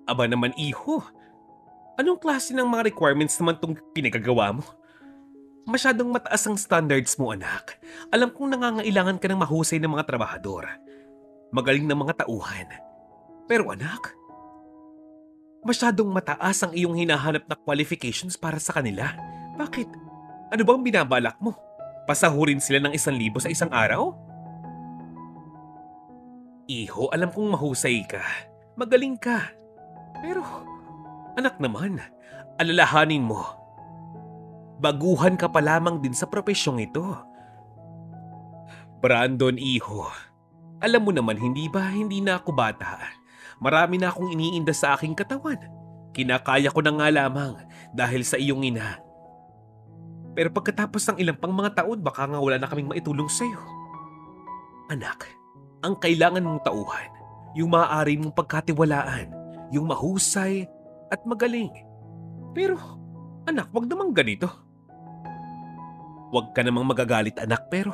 Aba naman iho, anong klase ng mga requirements naman tong pinagagawa mo? Masyadong mataas ang standards mo, anak. Alam kong nangangailangan ka ng mahusay ng mga trabahador, magaling ng mga tauhan. Pero anak, masyadong mataas ang iyong hinahanap na qualifications para sa kanila. Bakit? Ano bang binabalak mo? Pasahurin sila ng 1,000 sa isang araw? Iho, alam kong mahusay ka. Magaling ka. Pero, anak naman, alalahanin mo. Baguhan ka pa lamang din sa propesyong ito. Brandon, iho. Alam mo naman, hindi ba, hindi na ako bata. Marami na akong iniinda sa aking katawan. Kinakaya ko na nga lamang dahil sa iyong ina. Pero pagkatapos ng ilang pang mga taon, baka nga wala na kaming maitulong sa'yo. Anak, ang kailangan mong tauhan, yung maaari mong pagkatiwalaan, yung mahusay at magaling. Pero, anak, wag namang ganito. Wag ka namang magagalit, anak, pero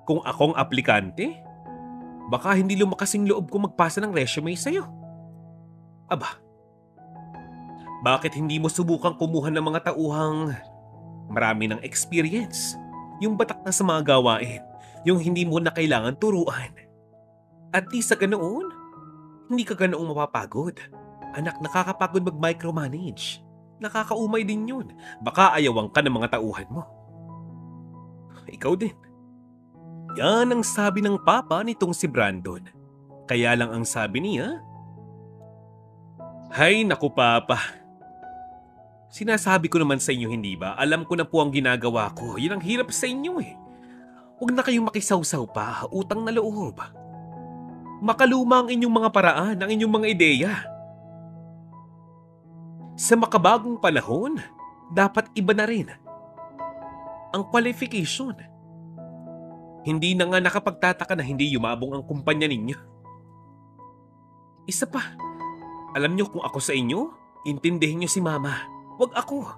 kung akong aplikante, baka hindi lumakasing loob ko magpasa ng resume sa'yo. Aba, bakit hindi mo subukang kumuha ng mga tauhang marami ng experience? Yung batak na sa mga gawain, yung hindi mo na kailangan turuan. At di sa ganoon, hindi ka ganoong mapapagod. Anak, nakakapagod mag-micromanage. Nakakaumay din yun. Baka ayawang ka ng mga tauhan mo. Ikaw din. Yan ang sabi ng papa nitong si Brandon. Kaya lang ang sabi niya, "Hay naku papa, sinasabi ko naman sa inyo hindi ba? Alam ko na po ang ginagawa ko. Yan ang hirap sa inyo eh. Huwag na kayong makisawsaw pa, utang na loob. Makaluma ang inyong mga paraan, ang inyong mga ideya. Sa makabagong panahon, dapat iba na rin ang qualification. Hindi na nga nakapagtataka na hindi yumabong ang kumpanya ninyo. Isa pa, alam nyo kung ako sa inyo, intindihin nyo si mama. Huwag ako.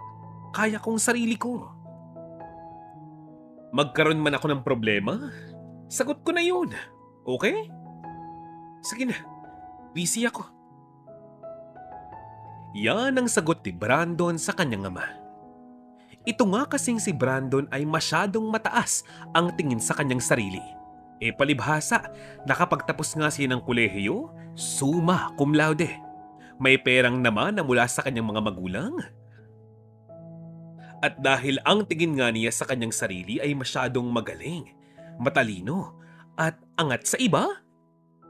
Kaya kong sarili ko. Magkaroon man ako ng problema, sagot ko na yun. Okay? Sige na, busy ako." Yan ang sagot ni Brandon sa kanyang ama. Ito nga kasing si Brandon ay masyadong mataas ang tingin sa kanyang sarili. E palibhasa, nakapagtapos nga siya ng kolehiyo, summa cum laude. May perang naman na mula sa kanyang mga magulang. At dahil ang tingin nga niya sa kanyang sarili ay masyadong magaling, matalino, at angat sa iba,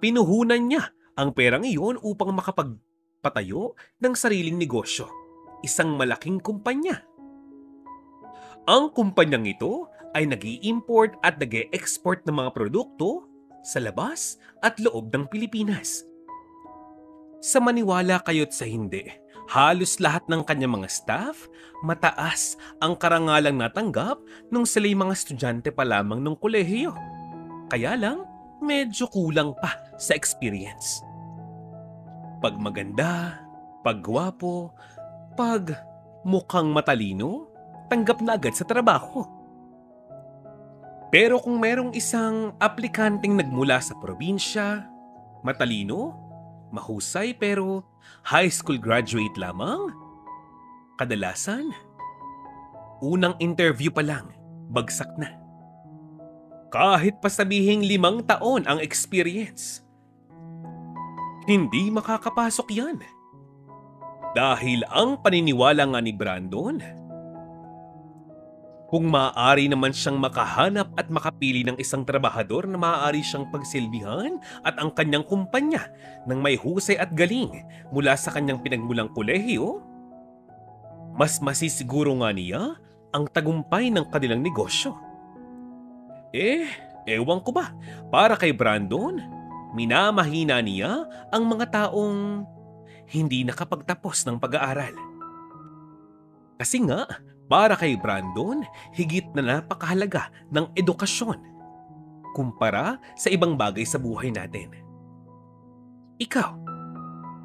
pinuhunan niya ang perang iyon upang makapagpatayo ng sariling negosyo, isang malaking kumpanya. Ang kumpanyang ito ay nag-i-import at nag-e-export ng mga produkto sa labas at loob ng Pilipinas. Sa maniwala kayo't sa hindi, halos lahat ng kanyang mga staff, mataas ang karangalang natanggap nung sila'y mga estudyante pa lamang ng kolehiyo. Kaya lang, medyo kulang pa sa experience. Pag maganda, pag gwapo, pag mukhang matalino, tanggap na agad sa trabaho. Pero kung merong isang aplikanteng nagmula sa probinsya, matalino, mahusay pero high school graduate lamang, kadalasan, unang interview pa lang, bagsak na. Kahit pa sabihing 5 taon ang experience, hindi makakapasok yan. Dahil ang paniniwala nga ni Brandon, kung maaari naman siyang makahanap at makapili ng isang trabahador na maaari siyang pagsilbihan at ang kanyang kumpanya ng may husay at galing mula sa kanyang pinagmulang kolehiyo, mas masisiguro nga niya ang tagumpay ng kanilang negosyo. Ewan ko ba, para kay Brandon, minamahina niya ang mga taong hindi nakapagtapos ng pag-aaral. Kasi nga, para kay Brandon, higit na napakahalaga ng edukasyon kumpara sa ibang bagay sa buhay natin. Ikaw,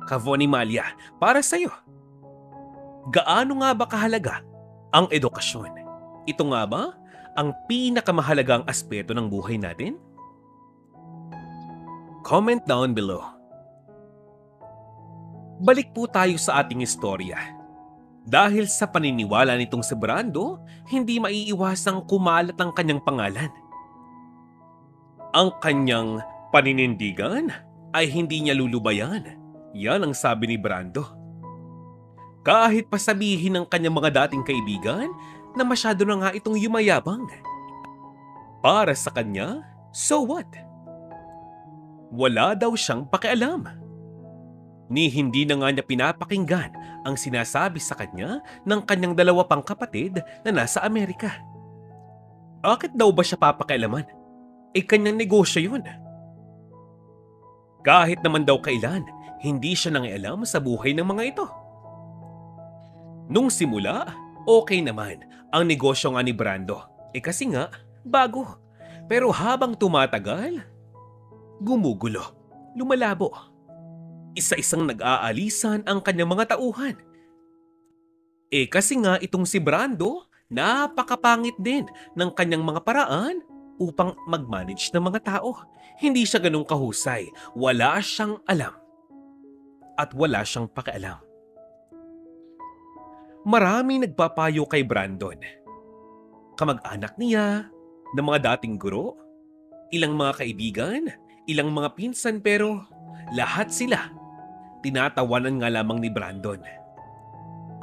Kavoni Malia, para sa'yo, gaano nga ba kahalaga ang edukasyon? Ito nga ba ang pinakamahalagang aspeto ng buhay natin? Comment down below. Balik po tayo sa ating istorya. Dahil sa paniniwala nitong si Brando, hindi maiiwasang kumalat ang kanyang pangalan. Ang kanyang paninindigan ay hindi niya lulubayan. Yan ang sabi ni Brando. Kahit pasabihin ng kanyang mga dating kaibigan na masyado na nga itong yumayabang. Para sa kanya, so what? Wala daw siyang pakialam. Ni hindi na nga niya pinapakinggan ang sinasabi sa kanya ng kanyang dalawa pang kapatid na nasa Amerika. Bakit daw ba siya papakialaman? Kanyang negosyo yun. Kahit naman daw kailan, hindi siya nangialam sa buhay ng mga ito. Nung simula, okay naman ang negosyo nga ni Brando. Kasi nga, bago. Pero habang tumatagal, gumugulo, lumalabo. Isa-isang nag-aalisan ang kanyang mga tauhan. Kasi nga itong si Brando, napakapangit din ng kanyang mga paraan upang mag-manage ng mga tao. Hindi siya ganun kahusay, wala siyang alam. At wala siyang pakialam. Maraming nagpapayo kay Brandon. Kamag-anak niya, ng mga dating guro, ilang mga kaibigan, ilang mga pinsan pero lahat sila tinatawanan nga lamang ni Brandon.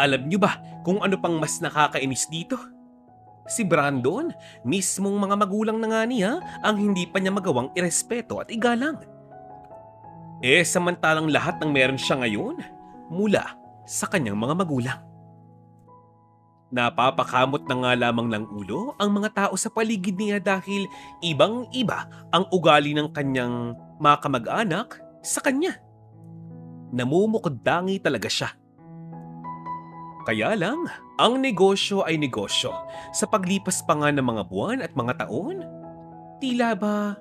Alam niyo ba kung ano pang mas nakakainis dito? Si Brandon, mismong mga magulang na nga niya ang hindi pa niya magawang irespeto at igalang. Samantalang lahat ng meron siya ngayon mula sa kanyang mga magulang. Napapakamot na nga lamang ng ulo ang mga tao sa paligid niya dahil ibang-iba ang ugali ng kanyang mga kamag-anak sa kanya. Namumukod-dangi talaga siya. Kaya lang, ang negosyo ay negosyo. Sa paglipas pa nga ng mga buwan at mga taon, tila ba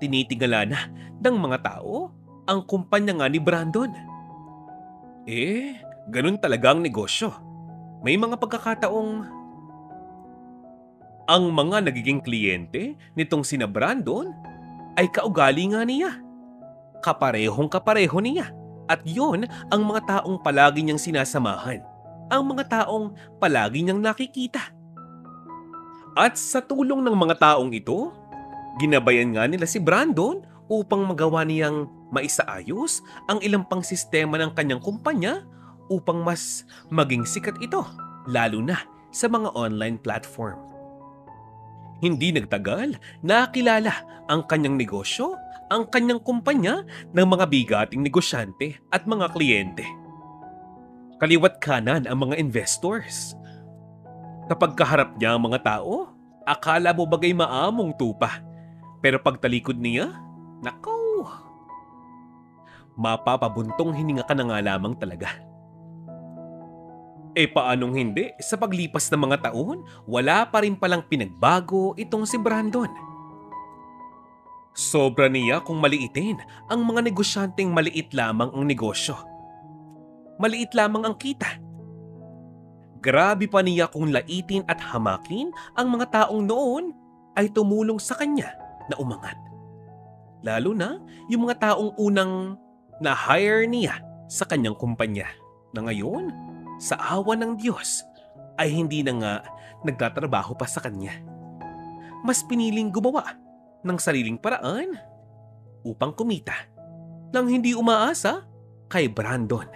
tinitingala na ng mga tao ang kumpanya nga ni Brandon. Ganun talaga ang negosyo. May mga pagkakataong ang mga nagiging kliyente nitong sina Brandon ay kaugali nga niya. Kaparehong-kapareho niya. At yon ang mga taong palagi niyang sinasamahan. Ang mga taong palagi niyang nakikita. At sa tulong ng mga taong ito, ginabayan nga nila si Brandon upang magawa niyang maisaayos ang ilang pang sistema ng kanyang kumpanya upang mas maging sikat ito, lalo na sa mga online platform. Hindi nagtagal, nakilala ang kanyang negosyo, ang kanyang kumpanya ng mga bigating negosyante at mga kliyente. Kaliwat kanan ang mga investors. Kapag kaharap niya ang mga tao, akala mo bagay maamong tupa. Pero pagtalikod niya, nako, mapapabuntong hininga ka na nga lamang talaga. Paanong hindi? Sa paglipas ng mga taon, wala pa rin palang pinagbago itong si Brandon. Sobra niya kung maliitin ang mga negosyanteng maliit lamang ang negosyo. Maliit lamang ang kita. Grabe pa niya kung laitin at hamakin ang mga taong noon ay tumulong sa kanya na umangat. Lalo na yung mga taong unang na-hire niya sa kanyang kumpanya na ngayon, sa awa ng Diyos, ay hindi na nga nagtatrabaho pa sa kanya. Mas piniling gumawa ng sariling paraan upang kumita nang hindi umaasa kay Brandon.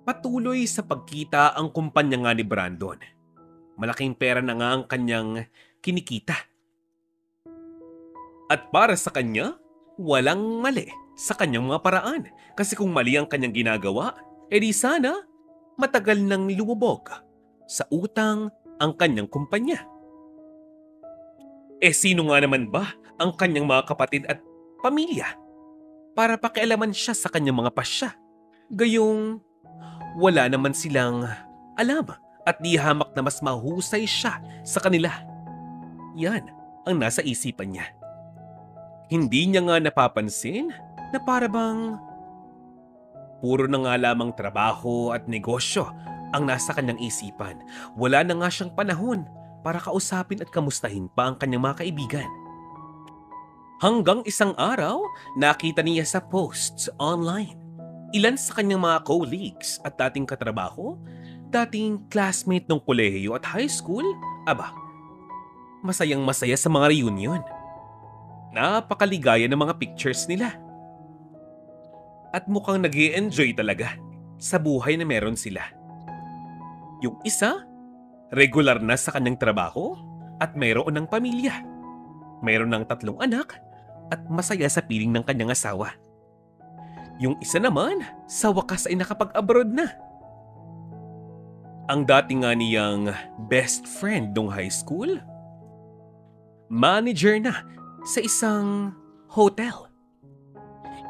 Patuloy sa pagkita ang kumpanya nga ni Brandon. Malaking pera na nga ang kanyang kinikita. At para sa kanya, walang mali sa kanyang mga paraan. Kasi kung mali ang kanyang ginagawa, di sana matagal nang lumubog sa utang ang kanyang kumpanya. Sino nga naman ba ang kanyang mga kapatid at pamilya para pakialaman siya sa kanyang mga pasya? Gayong wala naman silang alam at di hamak na mas mahusay siya sa kanila. Yan ang nasa isipan niya. Hindi niya nga napapansin na para bang puro na nga lamang trabaho at negosyo ang nasa kanyang isipan. Wala na nga siyang panahon para kausapin at kamustahin pa ang kanyang mga kaibigan. Hanggang isang araw, nakita niya sa posts online Ilan sa kanyang mga colleagues at dating katrabaho, dating classmate ng kolehiyo at high school, aba, masayang masaya sa mga reunion. Napakaligaya ng mga pictures nila. At mukhang nag-i-enjoy talaga sa buhay na meron sila. Yung isa, regular na sa kanyang trabaho at mayroon ng pamilya. Mayroon ng 3 anak at masaya sa piling ng kanyang asawa. Yung isa naman, sa wakas ay nakapag-abroad na. Ang dating nga niyang best friend nung high school, manager na sa isang hotel.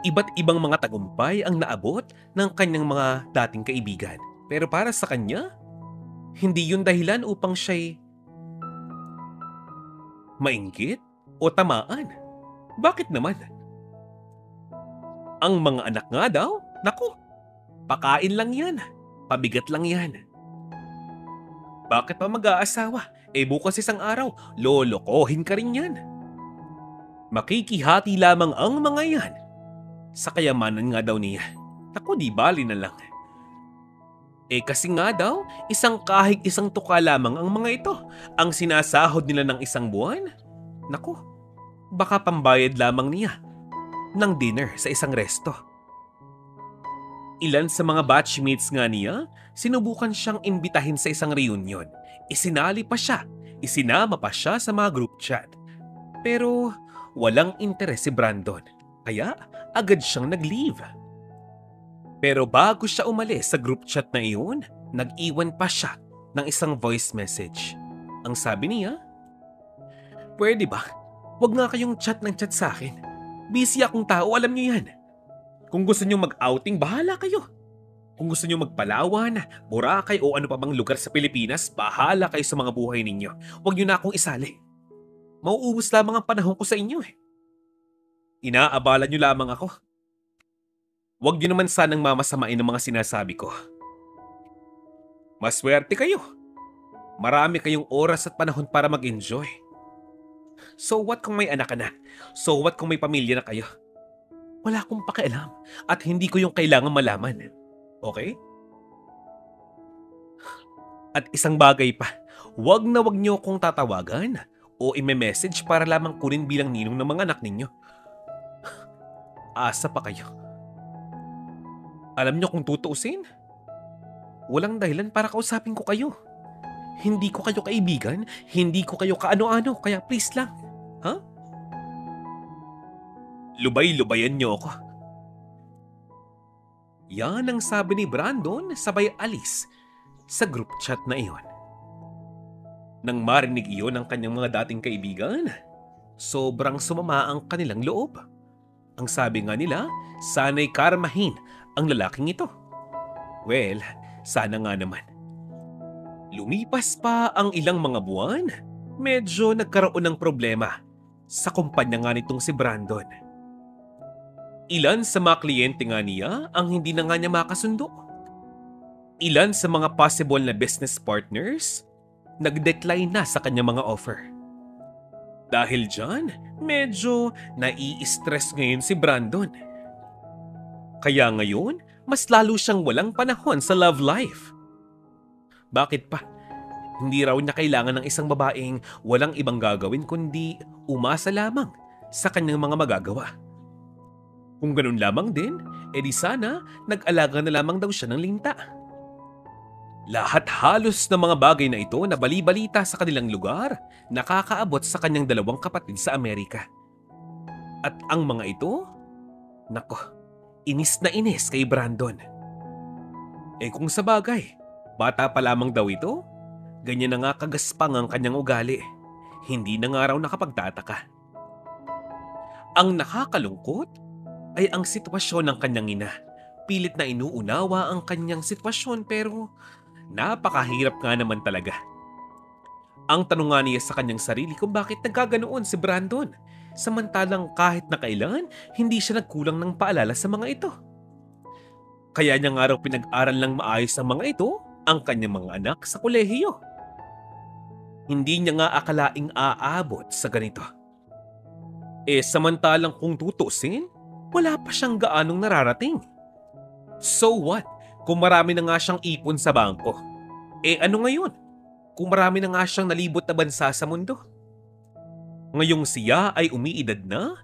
Iba't ibang mga tagumpay ang naabot ng kanyang mga dating kaibigan. Pero para sa kanya, hindi yun dahilan upang siya'y mainggit o tamaan. Bakit naman? Ang mga anak nga daw, naku, pakain lang yan, pabigat lang yan. Bakit pa mag-aasawa? Bukas isang araw, lolokohin ka rin yan. Makikihati lamang ang mga yan sa kayamanan nga daw niya. Naku, di bali na lang. Kasi nga daw, kahig isang tuka lamang ang mga ito. Ang sinasahod nila ng isang buwan? Naku, baka pambayad lamang niya ng dinner sa isang resto. Ilan sa mga batchmates nga niya, sinubukan siyang imbitahin sa isang reunion. Isinali pa siya, isinama pa siya sa mga group chat. Pero walang interes si Brandon, kaya agad siyang nag-leave. Pero bago siya umalis sa group chat na iyon, nag-iwan pa siya ng isang voice message. Ang sabi niya, "Pwede ba? Huwag nga kayong chat ng chat sa akin. Busy akong tao, alam niyo yan. Kung gusto niyo mag-outing, bahala kayo. Kung gusto niyo magpalawan, Boracay o ano pa bang lugar sa Pilipinas, bahala kayo sa mga buhay ninyo. Huwag niyo na akong isali. Mauubos lamang ang panahon ko sa inyo eh. Inaabala niyo lamang ako. Huwag niyo naman sanang mamasamain ang mga sinasabi ko. Maswerte kayo. Marami kayong oras at panahon para mag-enjoy. So what kung may anak ka na? So what kung may pamilya na kayo? Wala akong pakialam at hindi ko yung kailangan malaman. Okay? At isang bagay pa, wag na wag niyo akong tatawagan o i-message para lamang kunin bilang ninong ng mga anak ninyo. Asa pa kayo. Alam niyo kung tutuusin, walang dahilan para kausapin ko kayo. Hindi ko kayo kaibigan, hindi ko kayo kaano-ano, kaya please lang. Ha? Lubay-lubayan niyo ako. Yan ang sabi ni Brandon sabay alis sa group chat na iyon. Nang marinig iyon ng kanyang mga dating kaibigan, sobrang sumama ang kanilang loob. Ang sabi nga nila, sana'y karmahin ang lalaking ito. Well, sana nga naman. Lumipas pa ang ilang mga buwan, medyo nagkaroon ng problema sa kumpanya nga nitong si Brandon. Ilan sa mga kliyente nga niya ang hindi na nga niya makasundo. Ilan sa mga possible na business partners, nag-decline na sa kanyang mga offer. Dahil dyan, medyo nai-stress ngayon si Brandon. Kaya ngayon, mas lalo siyang walang panahon sa love life. Bakit pa? Hindi raw niya kailangan ng isang babaeng walang ibang gagawin kundi umasa lamang sa kanyang mga magagawa. Kung ganun lamang din, edi sana nag-alaga na lamang daw siya ng linta. Lahat halos ng mga bagay na ito na bali-balita sa kanilang lugar, nakakaabot sa kanyang 2 kapatid sa Amerika. At ang mga ito, nako, inis na inis kay Brandon. Kung sa bagay, bata pa lamang daw ito, ganyan na nga kagaspang ang kanyang ugali. Hindi na nga raw nakapagtataka. Ang nakakalungkot ay ang sitwasyon ng kanyang ina. Pilit na inuunawa ang kanyang sitwasyon pero napakahirap nga naman talaga. Ang tanong nga niya sa kanyang sarili kung bakit nagkaganoon si Brandon, samantalang kahit na kailan, hindi siya nagkulang ng paalala sa mga ito. Kaya niya nga raw pinag-aral ng maayos ang mga ito, ang kanyang mga anak sa kolehiyo. Hindi niya nga akalaing aabot sa ganito. Samantalang kung tutusin, wala pa siyang gaanong nararating. So what? Kung marami na nga siyang ipon sa bangko. Eh ano ngayon? Kung marami na nga siyang nalibot na bansa sa mundo. Ngayong siya ay umiidad na,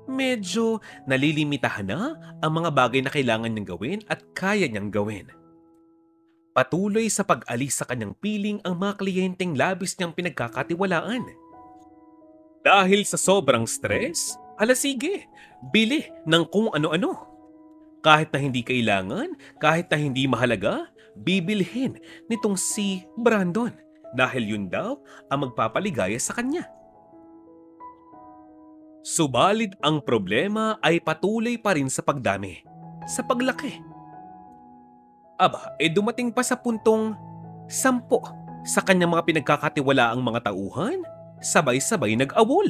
medyo nalilimitahan na ang mga bagay na kailangan niyang gawin at kaya niyang gawin. Patuloy sa pag-alis sa kanyang piling ang mga kliyenteng labis niyang pinagkakatiwalaan. Dahil sa sobrang stress, sige, bili ng kung ano-ano. Kahit na hindi kailangan, kahit na hindi mahalaga, bibilhin nitong si Brandon dahil yun daw ang magpapaligaya sa kanya. Subalit ang problema ay patuloy pa rin sa pagdami, sa paglaki. Dumating pa sa puntong 10 sa kanyang mga pinagkakatiwalaang mga tauhan, sabay-sabay nag-awol.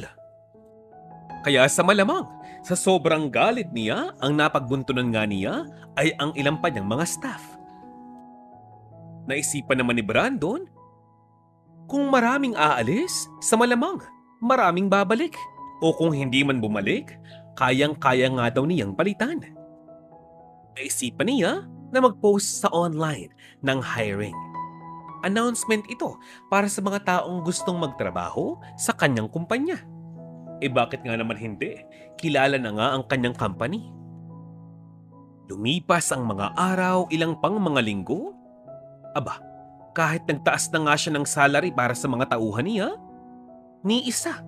Kaya sa malamang, sa sobrang galit niya, ang napagbuntunan nga niya ay ang ilang pa niyang mga staff. Naisipan naman ni Brandon, kung maraming aalis, sa malamang, maraming babalik. O kung hindi man bumalik, kayang-kaya nga daw niyang palitan. Naisipan niya na mag-post sa online ng hiring. Announcement ito para sa mga taong gustong magtrabaho sa kanyang kumpanya. Bakit nga naman hindi? Kilala na nga ang kanyang company. Lumipas ang mga araw, ilang pang mga linggo. Kahit nagtaas na nga siya ng salary para sa mga tauhan niya, ni isa,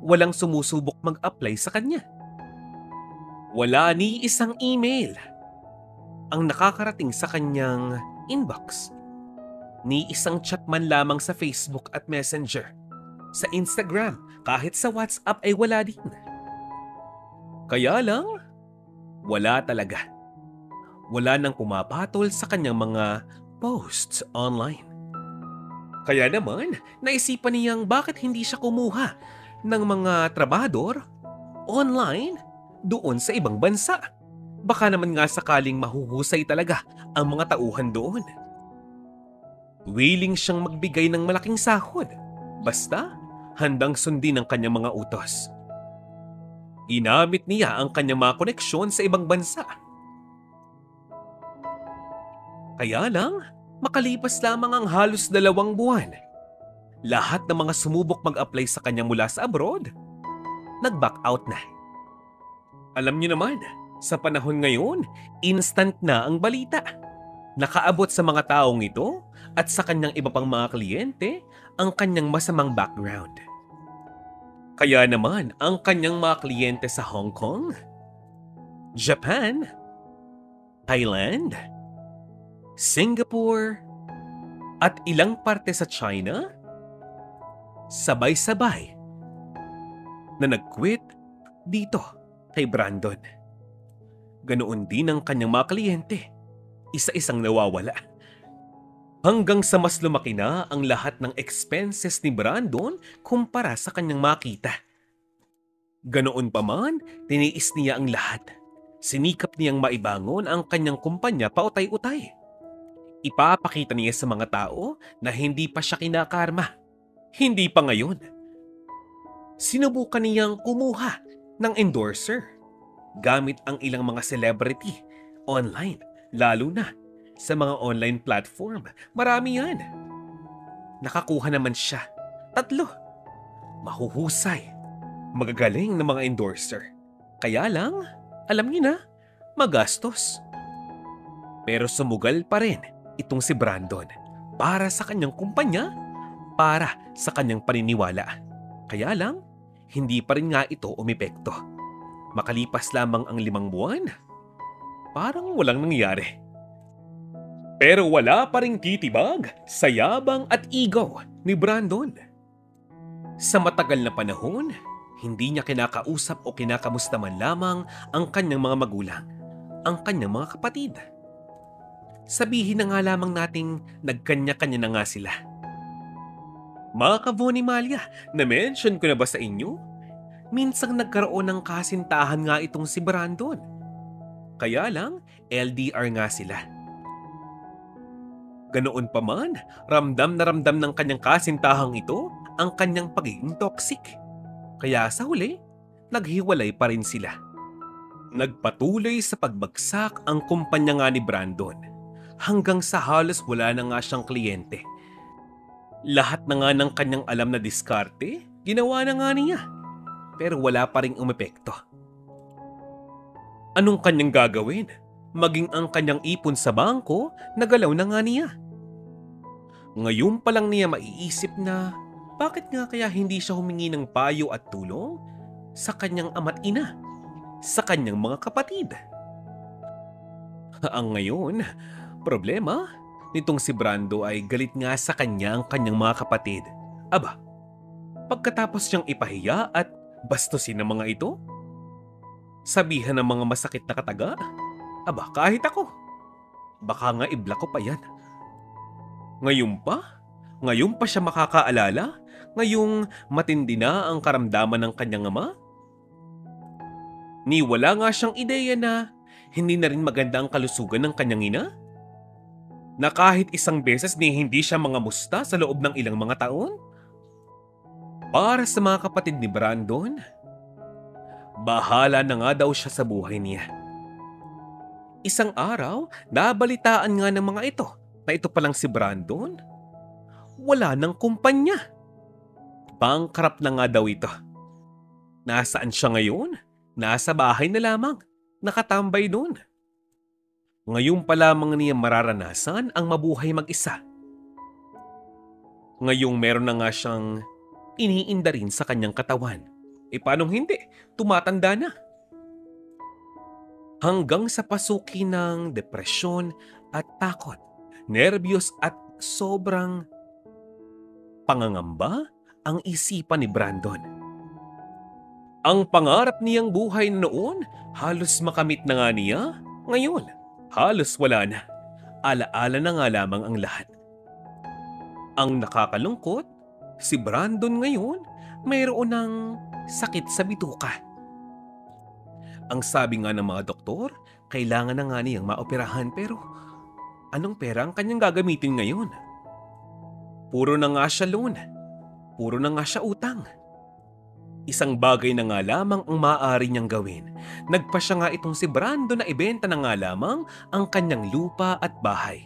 walang sumusubok mag-apply sa kanya. Wala ni isang email ang nakakarating sa kanyang inbox. Ni isang chat man lamang sa Facebook at Messenger. Sa Instagram, kahit sa WhatsApp ay wala din. Kaya lang, wala talaga. Wala nang pumapatol sa kanyang mga posts online. Kaya naman, naisipan niyang bakit hindi siya kumuha ng mga trabador online doon sa ibang bansa. Baka naman nga sakaling mahuhusay talaga ang mga tauhan doon. Willing siyang magbigay ng malaking sahod, basta handang sundin ang kanyang mga utos. Ginamit niya ang kanyang mga koneksyon sa ibang bansa. Kaya lang, makalipas lamang ang halos 2 buwan, lahat ng mga sumubok mag-apply sa kanya mula sa abroad, nag-back out na. Alam niyo naman, sa panahon ngayon, instant na ang balita. Nakaabot sa mga taong ito at sa kanyang iba pang mga kliyente ang kanyang masamang background. Kaya naman ang kanyang mga kliyente sa Hong Kong, Japan, Thailand, Singapore, at ilang parte sa China, sabay-sabay na nag-quit dito kay Brandon. Ganoon din ang kanyang mga kliyente, isa-isang nawawala. Hanggang sa mas lumaki na ang lahat ng expenses ni Brandon kumpara sa kanyang makita. Ganoon pa man, tiniis niya ang lahat. Sinikap niyang maibangon ang kanyang kumpanya pautay-utay. Ipapakita niya sa mga tao na hindi pa siya kinakarma. Hindi pa ngayon. Sinubukan niyang kumuha ng endorser gamit ang ilang mga celebrity online, lalo na sa mga online platform. Marami yan. Nakakuha naman siya. 3. Mahuhusay. Magagaling na mga endorser. Kaya lang, alam niyo na, magastos. Pero sumugal pa rin itong si Brandon para sa kanyang kumpanya, para sa kanyang paniniwala. Kaya lang, hindi pa rin nga ito umepekto. Makalipas lamang ang 5 buwan, parang walang nangyari. Pero wala pa ring titibag sa yabang at ego ni Brandon. Sa matagal na panahon, hindi niya kinakausap o kinakamusta man lamang ang kanyang mga magulang, ang kanyang mga kapatid. Sabihin na nga lamang nating nagkanya-kanya na nga sila. Mga ka-Vonny Malia, na-mention ko na ba sa inyo? Minsang nagkaroon ng kasintahan nga itong si Brandon. Kaya lang, LDR nga sila. Ganoon pa man, ramdam na ramdam ng kanyang kasintahang ito ang kanyang pagiging toxic. Kaya sa huli, naghiwalay pa rin sila. Nagpatuloy sa pagbagsak ang kumpanya nga ni Brandon hanggang sa halos wala na nga siyang kliyente. Lahat na nga ng kanyang alam na diskarte, ginawa na nga niya. Pero wala pa ring umepekto. Anong kanyang gagawin? Maging ang kanyang ipon sa bangko, nagalaw na nga niya. Ngayon pa lang niya maiisip na bakit nga kaya hindi siya humingi ng payo at tulong sa kanyang ama't ina, sa kanyang mga kapatid. Ang ngayon, problema nitong si Brando ay galit nga sa kanya ang kanyang mga kapatid. Aba, pagkatapos niyang ipahiya at bastusin ng mga ito, sabihan ng mga masakit na kataga, aba kahit ako, baka nga i-block ko pa yan. Ngayon pa siya makakaalala, ngayong matindi na ang karamdaman ng kanyang ama? Ni wala nga siyang ideya na hindi na rin maganda ang kalusugan ng kanyang ina? Na kahit isang beses ni hindi siya mangamusta sa loob ng ilang mga taon? Para sa mga kapatid ni Brandon, bahala na nga daw siya sa buhay niya. Isang araw, nabalitaan nga ng mga ito na ito palang si Brandon, wala ng kumpanya. Bankrupt na nga daw ito. Nasaan siya ngayon? Nasa bahay na lamang, nakatambay doon. Ngayon pa lamang niya mararanasan ang mabuhay mag-isa. Ngayong meron na nga siyang iniinda rin sa kanyang katawan. E paanong hindi? Tumatanda na. Hanggang sa pasukin ng depresyon at takot, nerbiyos at sobrang pangangamba ang isipan ni Brandon. Ang pangarap niyang buhay noon, halos makamit na nga niya. Ngayon, halos wala na. Alaala na nga lamang ang lahat. Ang nakakalungkot, si Brandon ngayon mayroon ng sakit sa bituka. Ang sabi nga ng mga doktor, kailangan na nga niyang maoperahan pero anong pera ang kanyang gagamitin ngayon? Puro na nga siya loan. Puro na nga siya utang. Isang bagay na nga lamang ang maaari niyang gawin. Nagpa siya nga itong si Brando na ibenta na nga lamang ang kanyang lupa at bahay.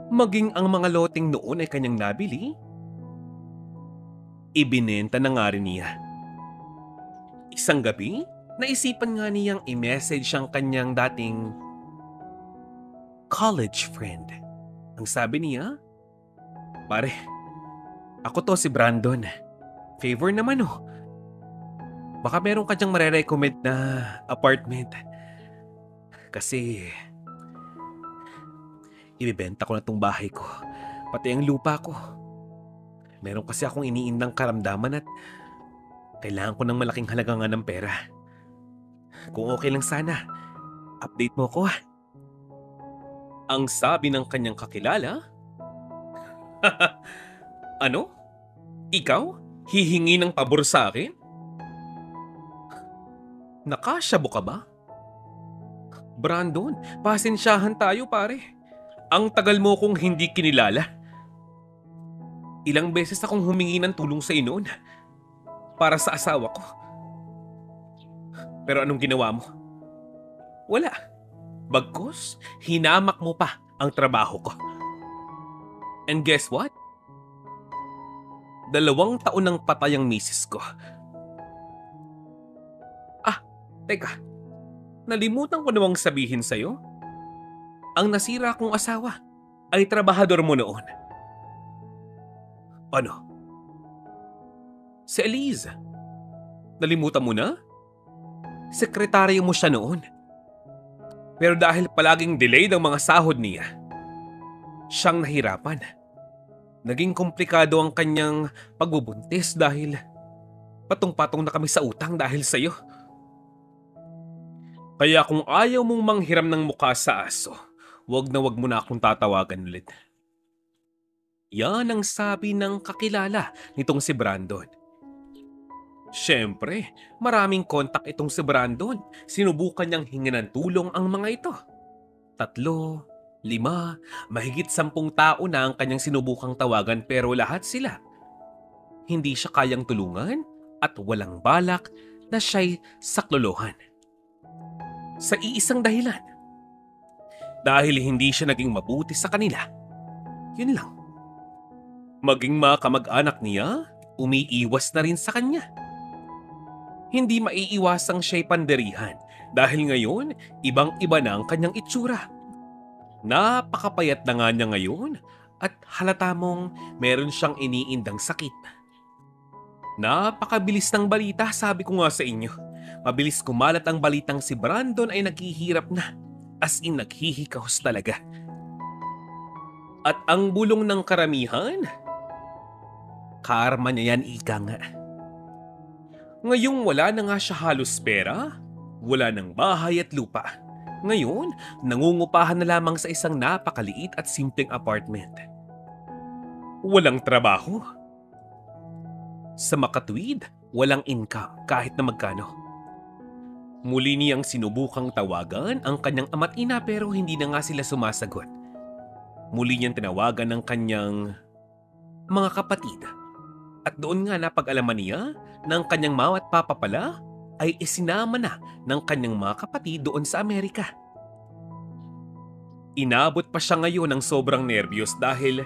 Maging ang mga loteng noon ay kanyang nabili, ibinenta na nga rin niya. Isang gabi, naisipan nga niyang i-message ang kanyang dating college friend. Ang sabi niya, "Pare, ako to si Brandon. Favor naman oh. Baka meron ka dyang marerecommend na apartment. Kasi ibibenta ko na tong bahay ko. Pati ang lupa ko. Meron kasi akong iniindang karamdaman at kailangan ko ng malaking halaga nga ng pera. Kung okay lang sana, update mo ko ah." Ang sabi ng kanyang kakilala, "Ano? Ikaw? Hihingi ng pabor sa akin? Nakasyabo ka ba? Brandon, pasensyahan tayo pare. Ang tagal mo kong hindi kinilala. Ilang beses akong humingi ng tulong sa noon para sa asawa ko. Pero anong ginawa mo? Wala. Bagkus, hinamak mo pa ang trabaho ko. And guess what? 2 taon nang patay ang misis ko. Teka. Nalimutan ko namang sabihin sa'yo. Ang nasira kong asawa ay trabahador mo noon. Ano? Si Elise. Nalimutan mo na? Sekretaryo mo siya noon. Pero dahil palaging delayed ang mga sahod niya, siyang nahirapan. Naging komplikado ang kanyang pagbubuntis dahil patong-patong na kami sa utang dahil sa'yo. Kaya kung ayaw mong manghiram ng mukha sa aso, wag mo na akong tatawagan ulit." Yan ang sabi ng kakilala nitong si Brandon. Siyempre, maraming kontak itong si Brandon. Sinubukan niyang hingin ng tulong ang mga ito. 3, 5, mahigit 10 tao na ang kanyang sinubukang tawagan pero lahat sila hindi siya kayang tulungan at walang balak na siya'y saklolohan. Sa iisang dahilan. Dahil hindi siya naging mabuti sa kanila. Yun lang. Maging mga kamag-anak niya, umiiwas na rin sa kanya. Hindi maiiwasang siya'y panderihan dahil ngayon, ibang-iba na ang kanyang itsura. Napakapayat na nga niya ngayon at halata mong meron siyang iniindang sakit. Napakabilis ng balita, sabi ko nga sa inyo. Mabilis kumalat ang balitang si Brandon ay naghihirap na. As in naghihikahos talaga. At ang bulong ng karamihan, karma niya yan, ika nga. Ngayong wala na nga siya halos pera, wala ng bahay at lupa. Ngayon, nangungupahan na lamang sa isang napakaliit at simpleng apartment. Walang trabaho. Sa makatuwid, walang income kahit na magkano. Muli niyang sinubukang tawagan ang kanyang ama't ina pero hindi na nga sila sumasagot. Muli niyang tinawagan ng kanyang mga kapatid. At doon nga napag-alaman niya na ang kanyang mama at papa pala ay isinama na ng kanyang mga kapatid doon sa Amerika. Inabot pa siya ngayon ng sobrang nervyos dahil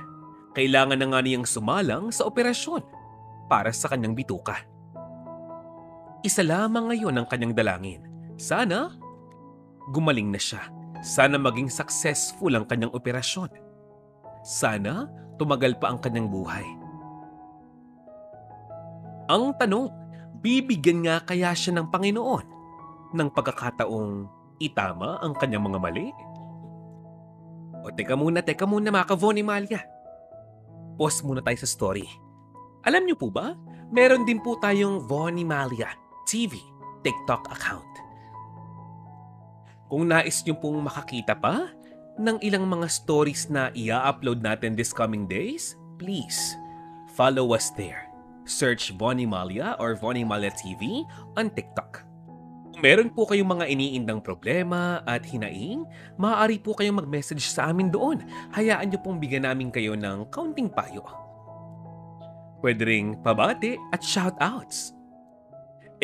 kailangan na nga niyang sumalang sa operasyon para sa kanyang bituka. Isa lamang ngayon ang kanyang dalangin. Sana gumaling na siya. Sana maging successful ang kanyang operasyon. Sana tumagal pa ang kanyang buhay. Ang tanong, bibigyan nga kaya siya ng Panginoon ng pagkakataong itama ang kanyang mga mali? O teka muna mga ka-Von Imalia. Pause muna tayo sa story. Alam niyo po ba, meron din po tayong Von Imalia TV TikTok account. Kung nais niyo pong makakita pa ng ilang mga stories na i-upload natin this coming days, please follow us there. Search Von Imalia or Von Imalia TV on TikTok. Kung meron po kayong mga iniindang problema at hinaing, maaari po kayong mag-message sa amin doon. Hayaan niyo pong bigyan namin kayo ng kaunting payo. Pwede ring pabati at shoutouts.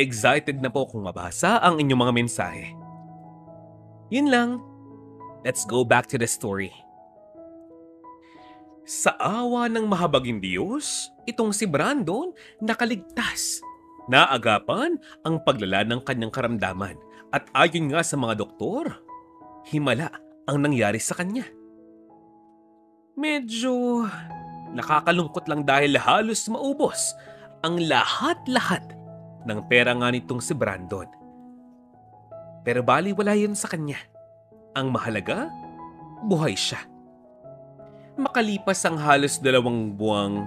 Excited na po kung mabasa ang inyong mga mensahe. Yun lang. Let's go back to the story. Sa awa ng mahabaging Diyos, itong si Brandon nakaligtas. Naagapan ang paglala ng kanyang karamdaman at ayon nga sa mga doktor, himala ang nangyari sa kanya. Medyo nakakalungkot lang dahil halos maubos ang lahat-lahat ng pera nga nitong si Brandon. Pero baliwala yun sa kanya. Ang mahalaga, buhay siya. Makalipas ang halos 2 buwang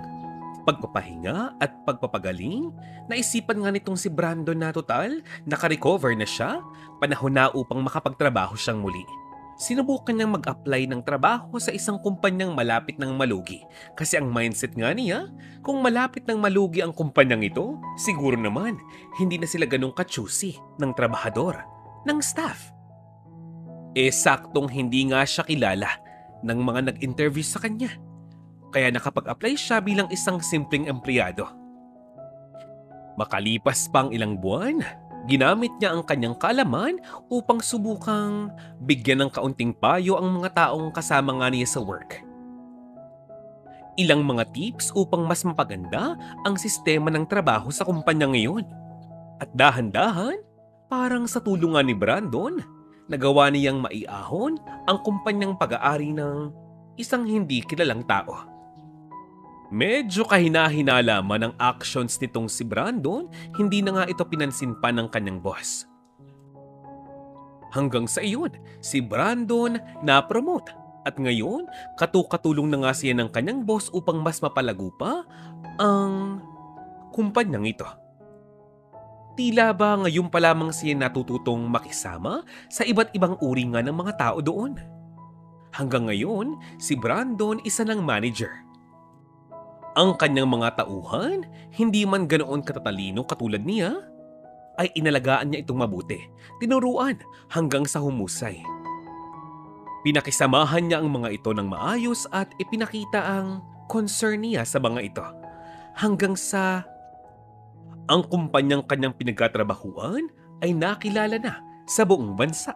pagpapahinga at pagpapagaling, naisipan nga nitong si Brandon na total, nakarecover na siya, panahon na upang makapagtrabaho siyang muli. Sinubukan niyang mag-apply ng trabaho sa isang kumpanyang malapit ng malugi. Kasi ang mindset nga niya, kung malapit ng malugi ang kumpanyang ito, siguro naman, hindi na sila ganong ka-choosy ng trabahador, ng staff. Saktong hindi nga siya kilala ng mga nag-interview sa kanya. Kaya nakapag-apply siya bilang isang simpleng empleyado. Makalipas pang ilang buwan, ginamit niya ang kanyang kaalaman upang subukang bigyan ng kaunting payo ang mga taong kasama nga niya sa work. Ilang mga tips upang mas mapaganda ang sistema ng trabaho sa kumpanya ngayon. At dahan-dahan, parang sa tulungan ni Brandon, nagawa niyang maiahon ang kumpanyang pag-aari ng isang hindi kilalang tao. Medyo kahina-hinala man ang actions nitong si Brandon, hindi na nga ito pinansin pa ng kanyang boss. Hanggang sa iyon, si Brandon na-promote at ngayon katukatulong na nga siya ng kanyang boss upang mas mapalago pa ang kumpanyang ito. Tila ba ngayon pa lamang siya natututong makisama sa iba't ibang uri nga ng mga tao doon. Hanggang ngayon, si Brandon isa ng manager. Ang kanyang mga tauhan, hindi man ganoon katatalino katulad niya, ay inalagaan niya itong mabuti, tinuruan hanggang sa humusay. Pinakisamahan niya ang mga ito ng maayos at ipinakita ang concern niya sa mga ito. Hanggang sa ang kumpanyang kanyang pinagkatrabahuan ay nakilala na sa buong bansa.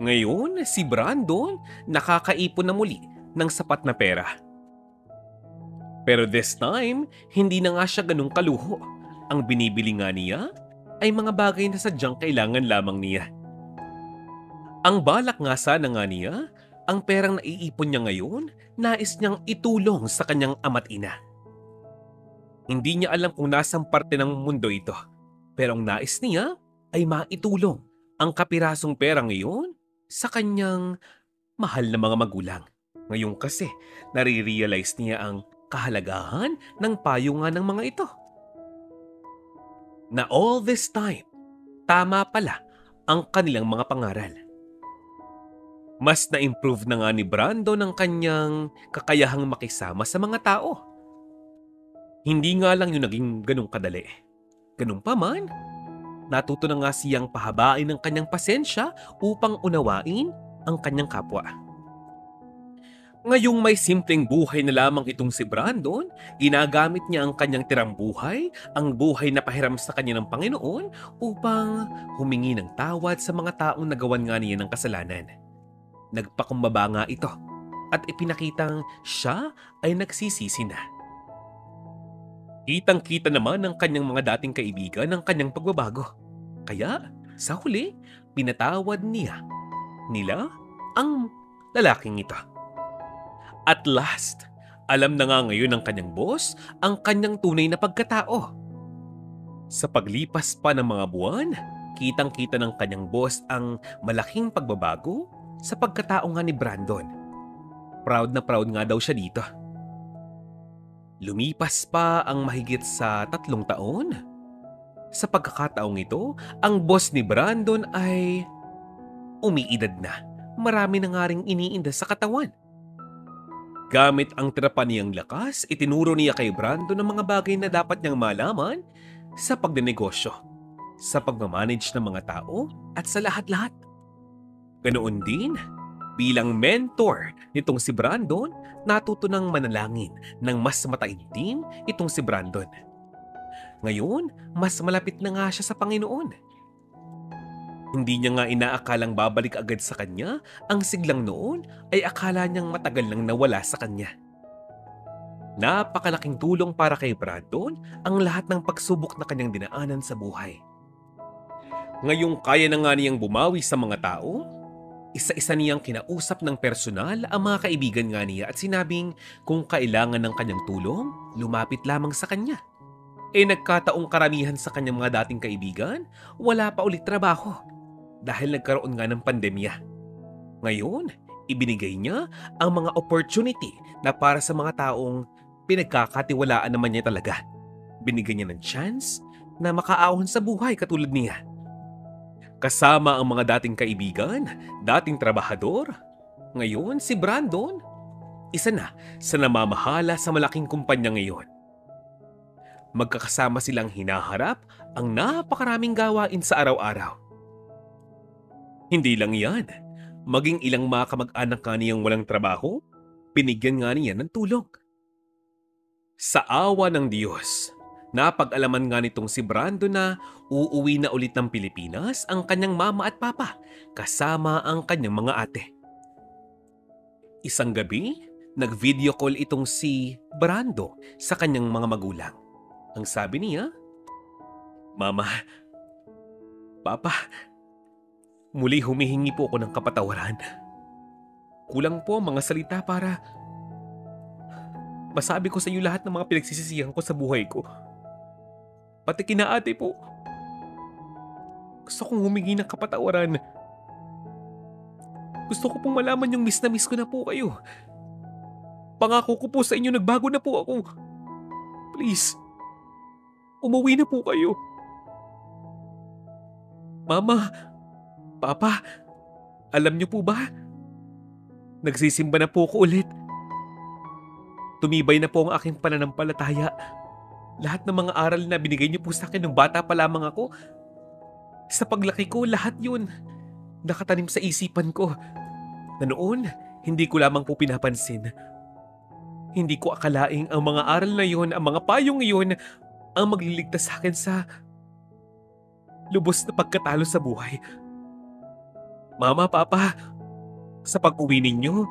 Ngayon, si Brandon nakakaipon na muli ng sapat na pera. Pero this time, hindi na nga siya ganung kaluho. Ang binibili nga niya ay mga bagay na sadyang kailangan lamang niya. Ang balak nga sana nga niya, ang perang naiipon niya ngayon, nais niyang itulong sa kanyang ama't ina. Hindi niya alam kung nasang parte ng mundo ito, pero ang nais niya ay maitulong ang kapirasong perang iyon sa kanyang mahal na mga magulang. Ngayon kasi, nare-realize niya ang kahalagahan ng payungan ng mga ito. Na all this time, tama pala ang kanilang mga pangaral. Mas na-improve na nga ni Brandon ang kanyang kakayahang makisama sa mga tao. Hindi nga lang yung naging ganun kadali. Ganun pa man, natuto na nga siyang pahabain ng kanyang pasensya upang unawain ang kanyang kapwa. Ngayong may simpleng buhay na lamang itong si Brandon, ginagamit niya ang kanyang tirang buhay, ang buhay na pahiram sa kanya ng Panginoon upang humingi ng tawad sa mga taong nagawan nga niya ng kasalanan. Nagpakumbaba nga ito at ipinakitang siya ay nagsisisi na. Kitang-kita naman ng kanyang mga dating kaibigan ang kanyang pagbabago. Kaya, sa huli, pinatawad nila ang lalaking ito. At last, alam na nga ngayon ng kanyang boss ang kanyang tunay na pagkatao. Sa paglipas pa ng mga buwan, kitang-kita ng kanyang boss ang malaking pagbabago sa pagkatao nga ni Brandon. Proud na proud nga daw siya dito. Lumipas pa ang mahigit sa 3 taon. Sa pagkakataong ito, ang boss ni Brandon ay umiidad na. Marami na nga ring iniinda sa katawan. Gamit ang tirapan niyang lakas, itinuro niya kay Brandon ang mga bagay na dapat niyang malaman sa pagnenegosyo, sa pagmamanage ng mga tao at sa lahat-lahat. Ganoon din, bilang mentor nitong si Brandon, natuto ng manalangin ng mas mataimtim itong si Brandon. Ngayon, mas malapit na nga siya sa Panginoon. Hindi niya nga inaakalang babalik agad sa kanya, ang siglang noon ay akala niyang matagal nang nawala sa kanya. Napakalaking tulong para kay Brandon ang lahat ng pagsubok na kanyang dinaanan sa buhay. Ngayong kaya na nga niyang bumawi sa mga tao, isa-isa niyang kinausap ng personal ang mga kaibigan nga niya at sinabing kung kailangan ng kanyang tulong, lumapit lamang sa kanya. Nagkataong karamihan sa kanyang mga dating kaibigan, wala pa ulit trabaho dahil nagkaroon nga ng pandemya. Ngayon, ibinigay niya ang mga opportunity na para sa mga taong pinagkakatiwalaan naman niya talaga. Binigyan niya ng chance na makaahon sa buhay katulad niya. Kasama ang mga dating kaibigan, dating trabahador. Ngayon, si Brandon, isa na sa namamahala sa malaking kumpanya ngayon. Magkakasama silang hinaharap ang napakaraming gawain sa araw-araw. Hindi lang yan, maging ilang mga kamag-anak nga niyang walang trabaho, binigyan nga niya ng tulong. Sa awa ng Diyos, napag-alaman nga nitong si Brandon na uuwi na ulit ng Pilipinas ang kanyang mama at papa kasama ang kanyang mga ate. Isang gabi, nag-video call itong si Brando sa kanyang mga magulang. Ang sabi niya, "Mama, Papa, muli humihingi po ako ng kapatawaran. Kulang po ang mga salita para masabi ko sa iyo lahat ng mga pinagsisisihan ko sa buhay ko. Pati kina ate po. Gusto kong humingi ng kapatawaran. Gusto ko pong malaman yung miss na miss ko na po kayo. Pangako ko po sa inyo nagbago na po ako. Please, umuwi na po kayo. Mama, Papa, alam niyo po ba? Nagsisimba na po ako ulit. Tumibay na po ang aking pananampalataya. Lahat ng mga aral na binigay niyo po sa akin nung bata pa lamang ako, sa paglaki ko, lahat yun nakatanim sa isipan ko. Na noon, hindi ko lamang po pinapansin. Hindi ko akalaing ang mga aral na yun, ang mga payong yun, ang magliligtas sa akin sa lubos na pagkatalo sa buhay. Mama, Papa, sa pag-uwi ninyo,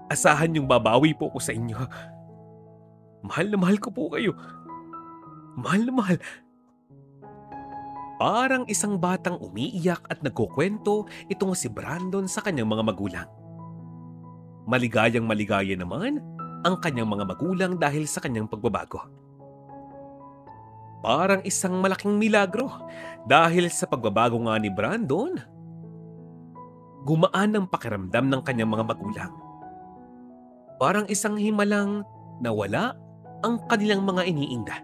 asahan niyong babawi po ko sa inyo. Mahal na mahal ko po kayo. Mahal na mahal. Parang isang batang umiiyak at nagkukwento itong si Brandon sa kanyang mga magulang. Maligayang maligaya naman ang kanyang mga magulang dahil sa kanyang pagbabago. Parang isang malaking milagro dahil sa pagbabago nga ni Brandon, gumaan ang pakiramdam ng kanyang mga magulang. Parang isang himalang nawala ang kanilang mga iniinda.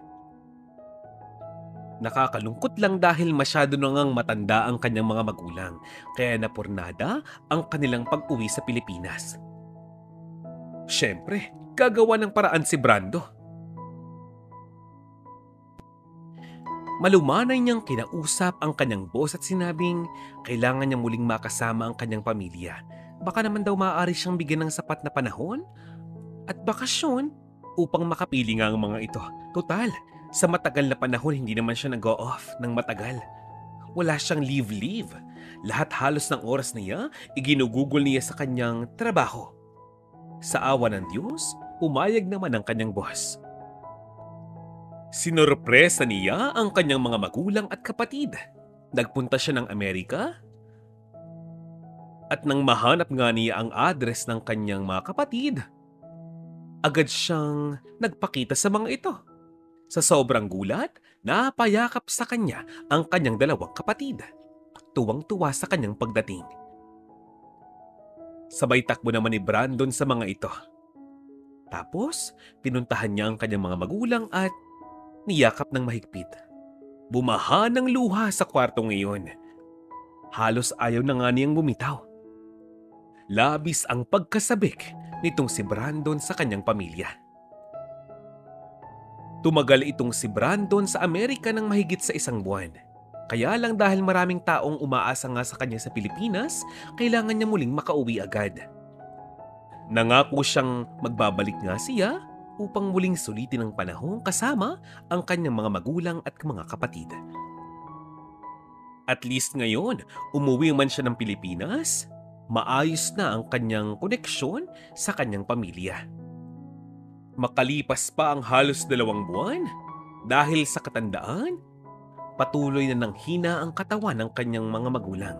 Nakakalungkot lang dahil masyado na ngang matanda ang kanyang mga magulang, kaya napurnada ang kanilang pag-uwi sa Pilipinas. Siyempre, gagawa ng paraan si Brando. Malumanay niyang kinausap ang kanyang boss at sinabing kailangan niya muling makasama ang kanyang pamilya. Baka naman daw maaari siyang bigyan ng sapat na panahon at bakasyon upang makapili nga ang mga ito. Total, sa matagal na panahon hindi naman siya nag-go-off ng matagal. Wala siyang leave-leave. Lahat halos ng oras niya, iginugugol niya sa kanyang trabaho. Sa awa ng Diyos, umayag naman ang kanyang boss. Sinorpresa niya ang kanyang mga magulang at kapatid. Nagpunta siya ng Amerika at nang mahanap nga niya ang address ng kanyang mga kapatid, agad siyang nagpakita sa mga ito. Sa sobrang gulat, napayakap sa kanya ang kanyang dalawang kapatid. Tuwang-tuwa sa kanyang pagdating. Sabay takbo naman ni Brandon sa mga ito. Tapos, pinuntahan niya ang kanyang mga magulang at niyakap ng mahigpit. Bumaha ng luha sa kwarto ngayon. Halos ayaw na nga niyang bumitaw. Labis ang pagkasabik nitong si Brandon sa kanyang pamilya. Tumagal itong si Brandon sa Amerika ng mahigit sa 1 buwan. Kaya lang dahil maraming taong umaasa nga sa kanya sa Pilipinas, kailangan niya muling makauwi agad. Nangako siyang magbabalik nga siya upang muling sulitin ang panahon kasama ang kanyang mga magulang at mga kapatid. At least ngayon, umuwi man siya ng Pilipinas, maayos na ang kanyang koneksyon sa kanyang pamilya. Makalipas pa ang halos 2 buwan, dahil sa katandaan, patuloy na nang hina ang katawan ng kanyang mga magulang.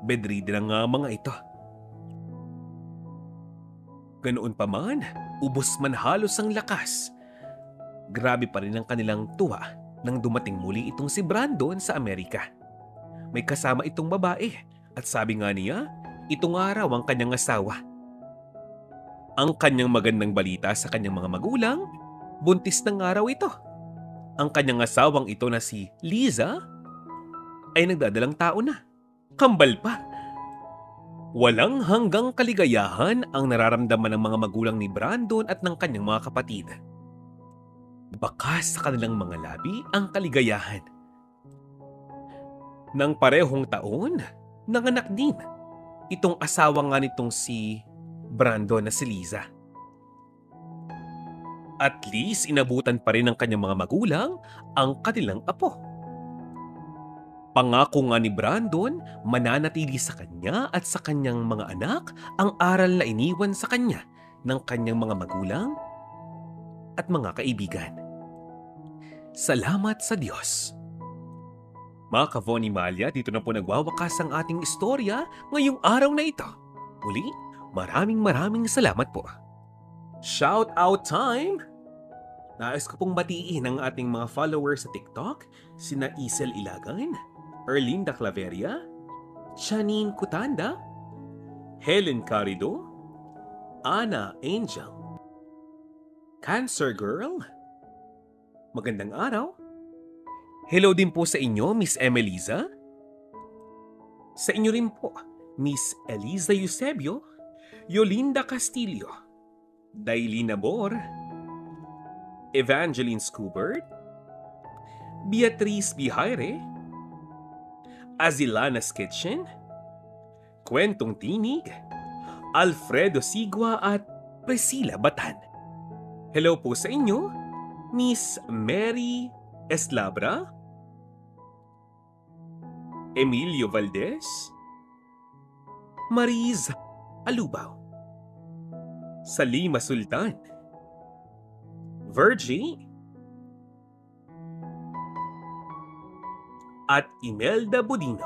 Bedridden na nga mga ito. Ganoon pa man, ubos man halos ang lakas. Grabe pa rin ang kanilang tuwa nang dumating muli itong si Brandon sa Amerika. May kasama itong babae at sabi nga niya, ito nga raw ang kanyang asawa. Ang kanyang magandang balita sa kanyang mga magulang, buntis na nga raw ito. Ang kanyang asawang ito na si Liza ay nagdadalang tao na. Kambal pa. Walang hanggang kaligayahan ang nararamdaman ng mga magulang ni Brandon at ng kanyang mga kapatid. Bakas sa kanilang mga labi ang kaligayahan. Nang parehong taon, nanganak din itong asawa nga nitong si Brandon na si Liza. At least inabutan pa rin ng kanyang mga magulang ang kanilang apo. Pangako nga ni Brandon, mananatili sa kanya at sa kanyang mga anak ang aral na iniwan sa kanya ng kanyang mga magulang at mga kaibigan. Salamat sa Diyos. Mga ka-Von Imalya, dito na po nagwawakas ang ating istorya ngayong araw na ito. Muli, maraming salamat po. Shout out time! Nais ko pong batiin ang ating mga followers sa TikTok, sina Isel Ilagan, Erlinda Claveria, Janine Cutanda, Helen Carido, Ana Angel, Cancer Girl, magandang araw. Hello din po sa inyo, Miss Emeliza. Sa inyo rin po, Miss Eliza Eusebio, Yolinda Castillo, Dailina Bor, Evangeline Scubert, Beatrice Bihaire, Azilana's Kitchen, Kwentong Tinig, Alfredo Sigua at Priscilla Batan. Hello po sa inyo, Miss Mary Eslabra, Emilio Valdez, Mariz Alubaw, Salima Sultan, Virgie, at Imelda Budino.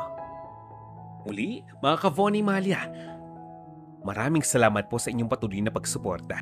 Muli, mga ka-Vonny Malia, maraming salamat po sa inyong patuloy na pagsuporta.